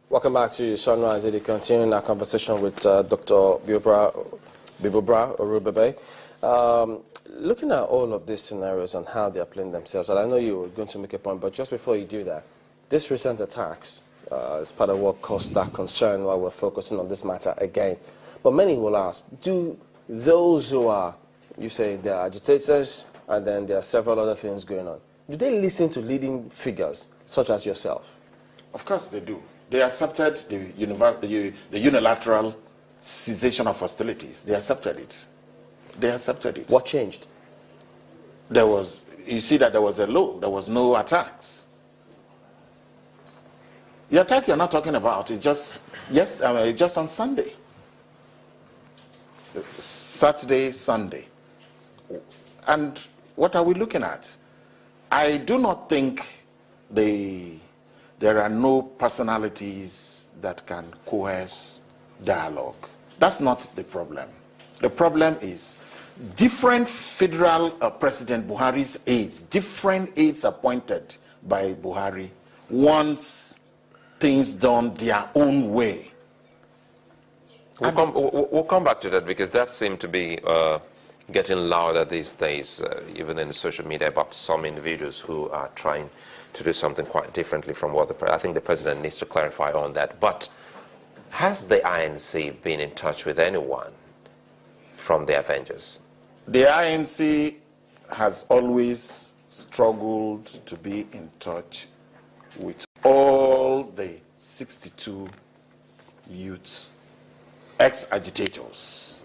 Welcome back to Sunrise. We're continuing our conversation with Dr. Bibobra Orubebe. Looking at all of these scenarios and how they are playing themselves, and I know you were going to make a point, but just before you do that, these recent attacks is part of what caused that concern while we're focusing on this matter again. But many will ask, do those who are, you say they are agitators, and then there are several other things going on, do they listen to leading figures such as yourself? Of course they do. They accepted the unilateral cessation of hostilities. They accepted it. They accepted it. What changed? You see that there was a lull. There was no attacks. The attack you're not talking about is just on Sunday. Saturday, Sunday. And what are we looking at? I do not think there are no personalities that can coerce dialogue. That's not the problem. The problem is different federal President Buhari's aides, different aides appointed by Buhari, wants things done their own way. We'll come back to that, because that seemed to be getting louder these days, even in social media, about some individuals who are trying to do something quite differently from what I think the president needs to clarify on that. But has the INC been in touch with anyone from the Avengers? The INC has always struggled to be in touch with all the 62 youth ex-agitators,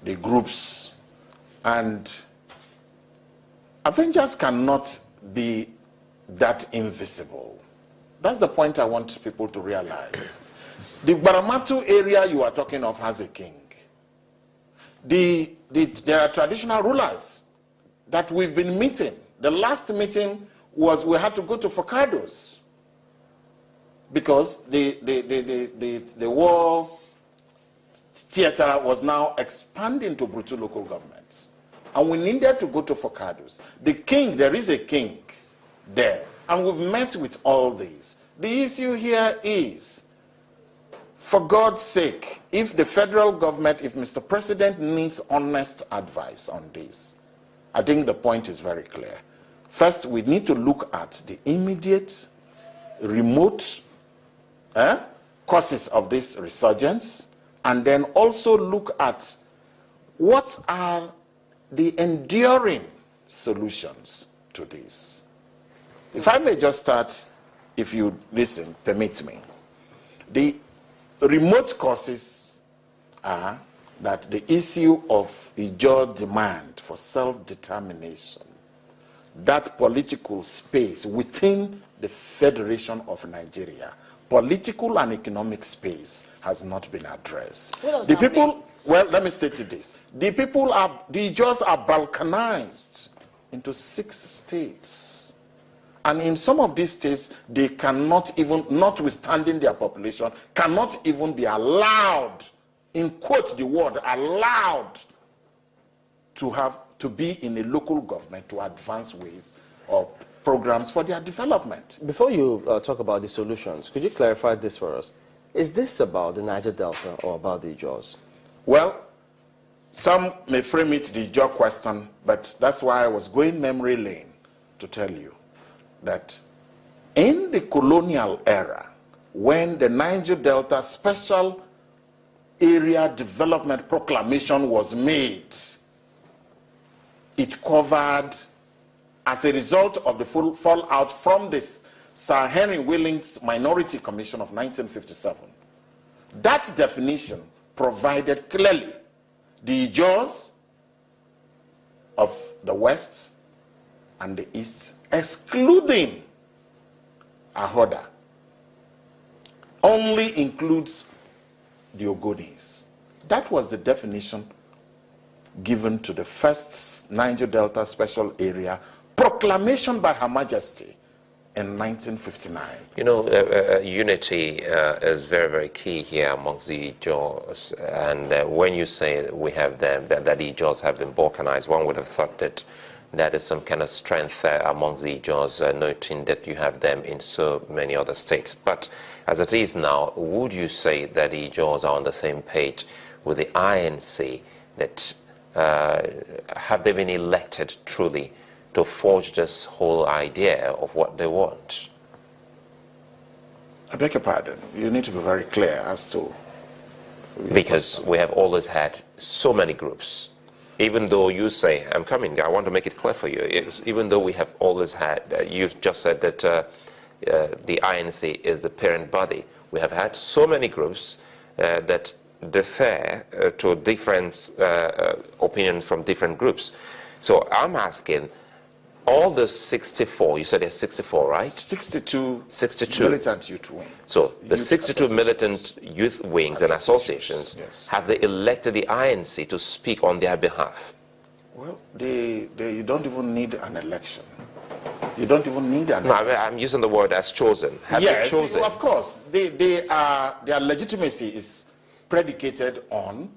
the groups, and Avengers cannot be that invisible. That's the point I want people to realize. The Baramatu area you are talking of has a king. There are traditional rulers that we've been meeting. The last meeting was we had to go to Focados because the war theater was now expanding to brutal local governments. And we needed to go to Focados. The king, there is a king there. And we've met with all these. The issue here is, for God's sake, if the federal government, if Mr. President needs honest advice on this, I think the point is very clear. First, we need to look at the immediate, remote causes of this resurgence, and then also look at what are the enduring solutions to this. If I may just start, if you listen, permit me. The remote causes are that the issue of Ijaw demand for self-determination, that political space within the Federation of Nigeria, political and economic space, has not been addressed. The people, well, let me state this. The Ijaws are balkanized into 6 states. And in some of these states, they cannot even, notwithstanding their population, cannot even be allowed, in quote the word, allowed to be in a local government to advance ways or programs for their development. Before you talk about the solutions, could you clarify this for us? Is this about the Niger Delta or about the Ijaws? Well, some may frame it the Ijaw question, but that's why I was going memory lane to tell you that in the colonial era, when the Niger Delta Special Area Development Proclamation was made, it covered, as a result of the full fallout from this Sir Henry Willings Minority Commission of 1957, that definition provided clearly the Ijaws of the West and the East, excluding Ahoda, only includes the Ogonis. That was the definition given to the first Niger Delta Special Area proclamation by Her Majesty in 1959. You know, unity is very, very key here amongst the Ijaws. And when you say we have them, that the Ijaws have been balkanized, one would have thought that that is some kind of strength amongst the Ijaws, noting that you have them in so many other states. But As it is now, would you say that the Ijaws are on the same page with the INC, that have they been elected truly to forge this whole idea of what they want? I beg your pardon. You need to be very clear as to... Because we have always had so many groups. Even though you say, I'm coming, I want to make it clear for you, even though we have always had, you've just said that the INC is the parent body, we have had so many groups that differ to different opinions from different groups. So I'm asking, all the 64, you said there's 64, right? 62 militant youth wings. So the 62 militant youth wings and associations, yes. Have they elected the INC to speak on their behalf? Well, you don't even need an election. You don't even need an election. No, I'm using the word as chosen. Have they chosen? Of course. Their legitimacy is predicated on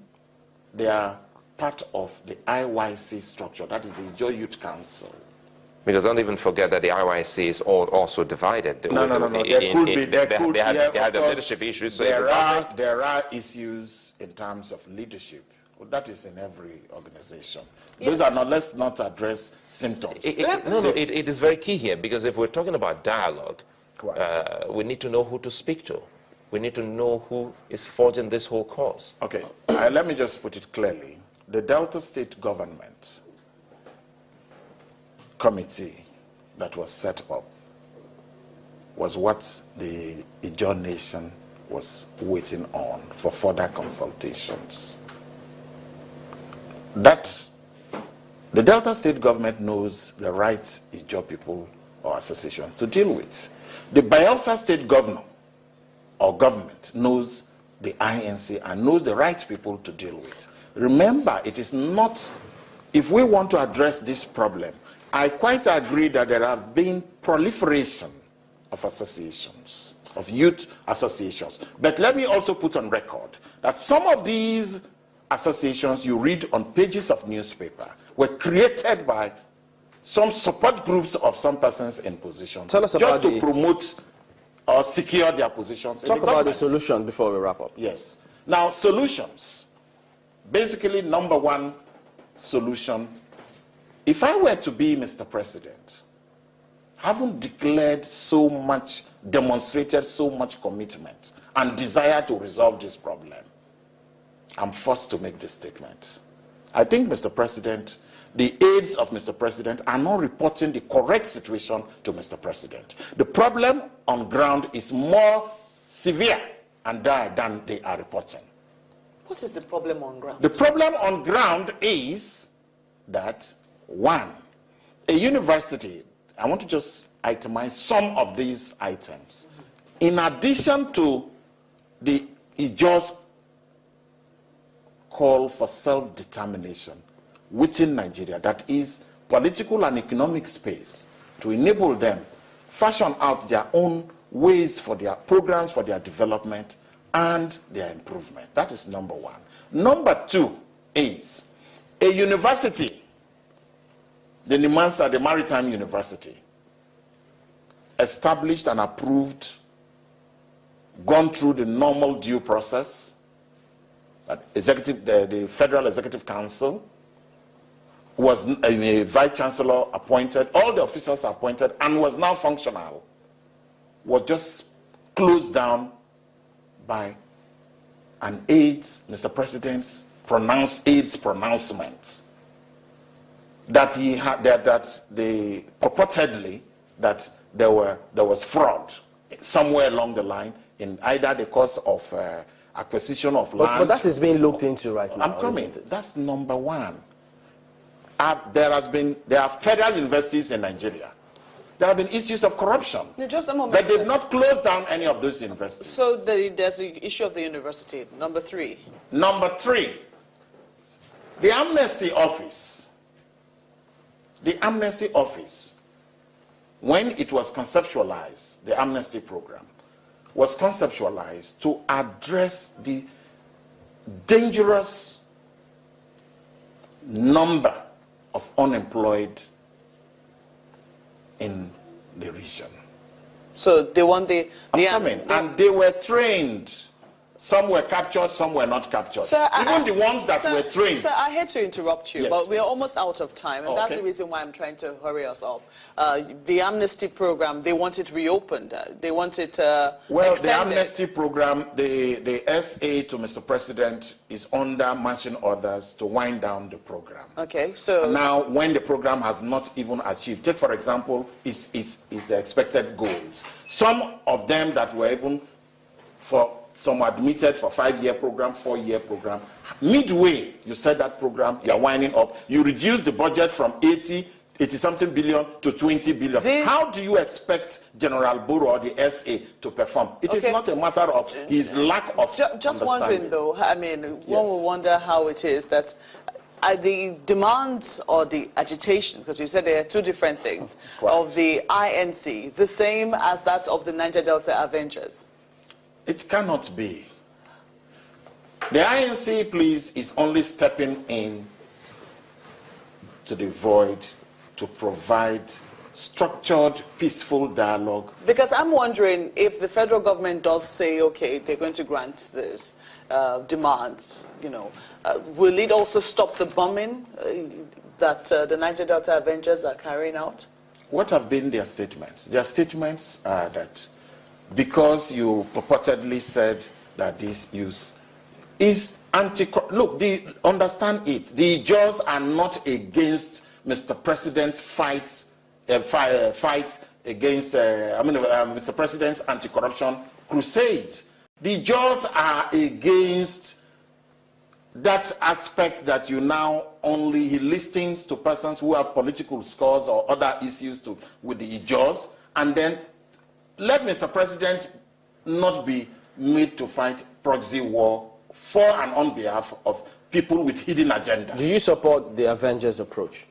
their part of the IYC structure, that is the Ijaw Youth Council. Because don't even forget that the IYC is also divided. No. They had the leadership issues. So there are issues in terms of leadership. Well, that is in every organization. Yeah. Those are not. Let's not address symptoms. It is very key here, because if we're talking about dialogue, we need to know who to speak to. We need to know who is forging this whole cause. Okay, let me just put it clearly. The Delta State government committee that was set up was what the Ijaw Nation was waiting on for further consultations. That the Delta State government knows the right Ijaw people or association to deal with. The Bayelsa State governor or government knows the INC and knows the right people to deal with. Remember, it is not, if we want to address this problem, I quite agree that there have been proliferation of associations, of youth associations. But let me also put on record that some of these associations you read on pages of newspaper were created by some support groups of some persons in position just to promote or secure their positions. Talk about the solution before we wrap up. Yes. Now, solutions. Basically, number one solution, if I were to be Mr. President, haven't declared so much, demonstrated so much commitment and desire to resolve this problem, I'm forced to make this statement. I think, Mr. President, the aides of Mr. President are not reporting the correct situation to Mr. President. The problem on ground is more severe and dire than they are reporting. What is the problem on ground? The problem on ground is that, one, a university, I want to just itemize some of these items. In addition to the Ijaw's call for self-determination within Nigeria, that is political and economic space, to enable them fashion out their own ways for their programs, for their development and their improvement. That is number one. Number two is a university, the Nimansa, the Maritime University, established and approved, gone through the normal due process, the Federal Executive Council, was a vice chancellor appointed, all the officials appointed, and was now functional, was just closed down by an aides, Mr. President's aides pronouncements that he had, that they purportedly that there was fraud somewhere along the line in either the course of acquisition of land. But that is being looked into right now. I'm coming. That's number one. There are federal universities in Nigeria. There have been issues of corruption. No, just a moment. But they've not closed down any of those universities. So there's the issue of the university. Number three. Number three, the Amnesty Office. The Amnesty Office, when it was conceptualized, the Amnesty Program was conceptualized to address the dangerous number of unemployed in the region. So they want the and they were trained. Some were captured, some were not captured. Sir, Even the ones that were trained. Sir, I hate to interrupt you, Yes, but we're please. almost out of time, and that's Okay. the reason why I'm trying to hurry us up. The amnesty program, they want it reopened. They want it Well, the extended. amnesty program, the SA to Mr. President is under marching orders to wind down the program. Okay, so... And now, when the program has not even achieved, take for example, its expected goals. Some of them that were even some admitted for 5-year program, 4-year program. Midway, you said that program, you're winding up. You reduce the budget from 80-something billion to 20 billion. How do you expect General Buru or the SA to perform? It is not a matter of his lack of Just wondering, though, I mean, one will wonder how it is that the demands or the agitation, because you said there are two different things, of the INC, the same as that of the Niger Delta Avengers? It cannot be. The INC, please, is only stepping in to the void to provide structured, peaceful dialogue. Because I'm wondering if the federal government does say, okay, they're going to grant this demands, will it also stop the bombing that the Niger Delta Avengers are carrying out? What have been their statements? Their statements are that because you purportedly said that this use is look, understand it. The Ijaws are not against Mr. President's fight against, Mr. President's anti-corruption crusade. The Ijaws are against that aspect that you now he listens to persons who have political scores or other issues with the Ijaws, and then let Mr. President not be made to fight proxy war for and on behalf of people with hidden agenda. Do you support the Avengers approach?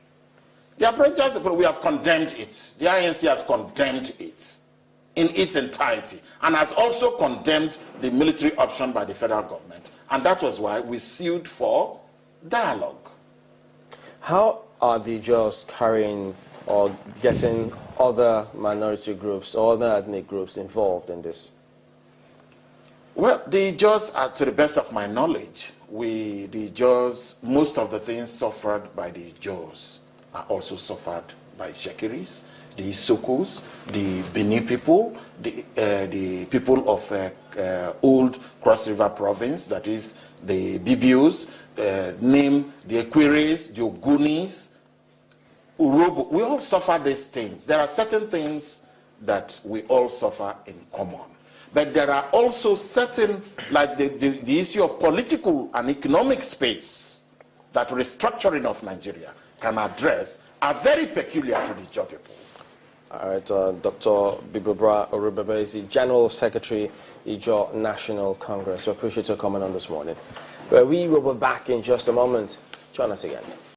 The Avengers approach, we have condemned it. The INC has condemned it in its entirety and has also condemned the military option by the federal government. And that was why we sued for dialogue. How are the Ijaws carrying or getting other minority groups or other ethnic groups involved in this? Well, the Ijaws, to the best of my knowledge, the Ijaws, most of the things suffered by the Ijaws are also suffered by Shekiris, the Isokos, the Bini people, the people of old Cross River province, that is the Bibios, name the Equires, the Ogunis, Urobo. We all suffer these things. There are certain things that we all suffer in common. But there are also certain, like the issue of political and economic space that restructuring of Nigeria can address, are very peculiar to the Ijaw people. All right, Dr. Bibobra Orubebe is the General Secretary, Ijaw National Congress. We appreciate your comment on this morning. But we will be back in just a moment. Join us again.